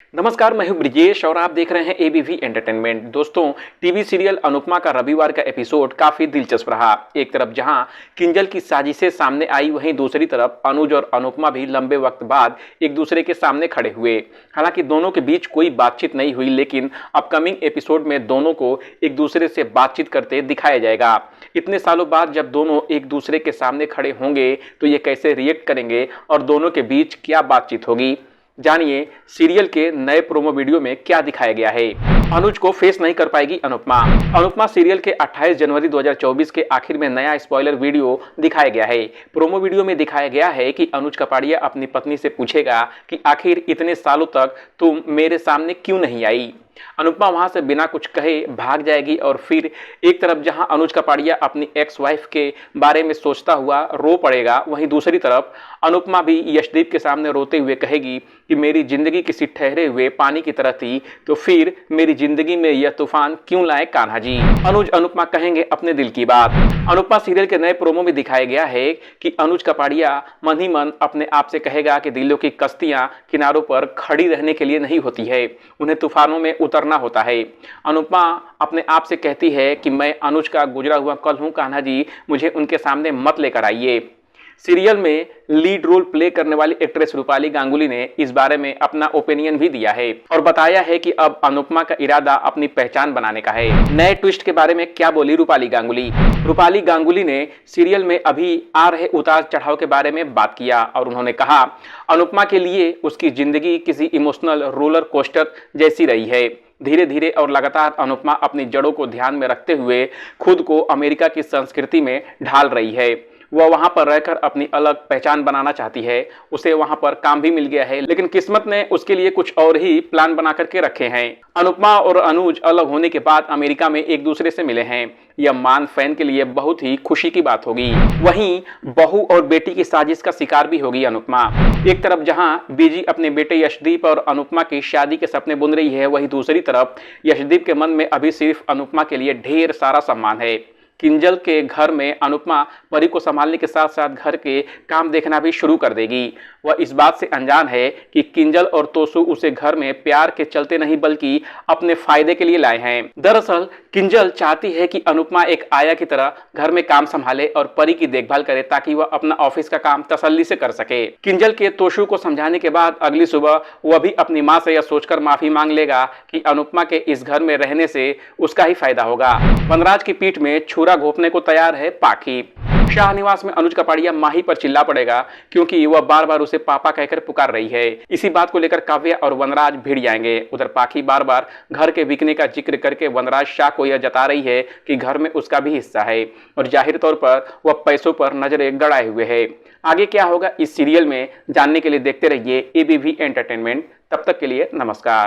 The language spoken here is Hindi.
नमस्कार, मैं हूं ब्रिजेश और आप देख रहे हैं एबीवी एंटरटेनमेंट। दोस्तों, टीवी सीरियल अनुपमा का रविवार का एपिसोड काफी दिलचस्प रहा। एक तरफ जहां किंजल की साजिशें सामने आई, वहीं दूसरी तरफ अनुज और अनुपमा भी लंबे वक्त बाद एक दूसरे के सामने खड़े हुए। हालांकि दोनों के बीच कोई बातचीत नहीं हुई, लेकिन अपकमिंग एपिसोड में दोनों को एक दूसरे से बातचीत करते दिखाया जाएगा। इतने सालों बाद जब दोनों एक दूसरे के सामने खड़े होंगे तो ये कैसे रिएक्ट करेंगे और दोनों के बीच क्या बातचीत होगी, जानिए सीरियल के नए प्रोमो वीडियो में क्या दिखाया गया है। अनुज को फेस नहीं कर पाएगी अनुपमा। अनुपमा सीरियल के 28 जनवरी 2024 के आखिर में नया स्पॉइलर वीडियो दिखाया गया है। प्रोमो वीडियो में दिखाया गया है कि अनुज कपाड़िया अपनी पत्नी से पूछेगा कि आखिर इतने सालों तक तुम मेरे सामने क्यों नहीं आई। अनुपमा वहां से बिना कुछ कहे भाग जाएगी और फिर एक तरफ जहां अनुज कपाड़िया अपनी एक्स वाइफ के बारे में सोचता हुआ रो पड़ेगा, वहीं दूसरी तरफ अनुपमा भी यशदीप के सामने रोते हुए कहेगी कि मेरी जिंदगी किसी ठहरे हुए पानी की तरह थी, तो फिर मेरी जिंदगी में यह तूफान क्यों लाए कान्हा जी। अनुज अनुपमा कहेंगे अपने दिल की बात। अनुपमा सीरियल के नए प्रोमो में दिखाया गया है कि अनुज कपाड़िया मन ही मन अपने आप से कहेगा कि दिलों की कश्तियां किनारों पर खड़ी रहने के लिए नहीं होती है, उन्हें तूफानों में उतरना होता है। अनुपमा अपने आप से कहती है कि मैं अनुज का गुजरा हुआ कल हूं कान्हा जी, मुझे उनके सामने मत लेकर आइए। सीरियल में लीड रोल प्ले करने वाली एक्ट्रेस रूपाली गांगुली ने इस बारे में अपना ओपिनियन भी दिया है और बताया है कि अब अनुपमा का इरादा अपनी पहचान बनाने का है। नए ट्विस्ट के बारे में क्या बोली रूपाली गांगुली? रूपाली गांगुली ने सीरियल में अभी आ रहे उतार चढ़ाव के बारे में बात किया और उन्होंने कहा, अनुपमा के लिए उसकी जिंदगी किसी इमोशनल रोलर कोस्टर जैसी रही है। धीरे धीरे और लगातार अनुपमा अपनी जड़ों को ध्यान में रखते हुए खुद को अमेरिका की संस्कृति में ढाल रही है। वह वहां पर रहकर अपनी अलग पहचान बनाना चाहती है। उसे वहां पर काम भी मिल गया है, लेकिन किस्मत ने उसके लिए कुछ और ही प्लान बना करके रखे हैं। अनुपमा और अनुज अलग होने के बाद अमेरिका में एक दूसरे से मिले हैं। यह मान फैन के लिए बहुत ही खुशी की बात होगी। वहीं बहू और बेटी की साजिश का शिकार भी होगी अनुपमा। एक तरफ जहां बीजी अपने बेटे यशदीप और अनुपमा की शादी के सपने बुन रही है, वहीं दूसरी तरफ यशदीप के मन में अभी सिर्फ अनुपमा के लिए ढेर सारा सम्मान है। किंजल के घर में अनुपमा परी को संभालने के साथ साथ घर के काम देखना भी शुरू कर देगी। वह इस बात से अनजान है कि किंजल और तोसू उसे घर में प्यार के चलते नहीं बल्कि अपने फायदे के लिए लाए हैं। दरअसल किंजल चाहती है कि अनुपमा एक आया की तरह घर में काम संभाले और परी की देखभाल करे, ताकि वह अपना ऑफिस का काम तसल्ली से कर सके। किंजल के तोसू को समझाने के बाद अगली सुबह वह भी अपनी मां से यह सोचकर माफी मांग लेगा कि अनुपमा के इस घर में रहने से उसका ही फायदा होगा। वनराज की पीठ में छुरा घोंपने को तैयार है पाखी। शाहनिवास में अनुज कपाड़िया माही पर चिल्ला पड़ेगा क्योंकि वह बार बार उसे पापा कहकर पुकार रही है। इसी बात को लेकर काव्या और वनराज भिड़ जाएंगे। उधर पाखी बार बार घर के बिकने का जिक्र करके वनराज शाह को यह जता रही है कि घर में उसका भी हिस्सा है और जाहिर तौर पर वह पैसों पर नजरें गड़ाए हुए है। आगे क्या होगा इस सीरियल में जानने के लिए देखते रहिए एबीवी एंटरटेनमेंट। तब तक के लिए नमस्कार।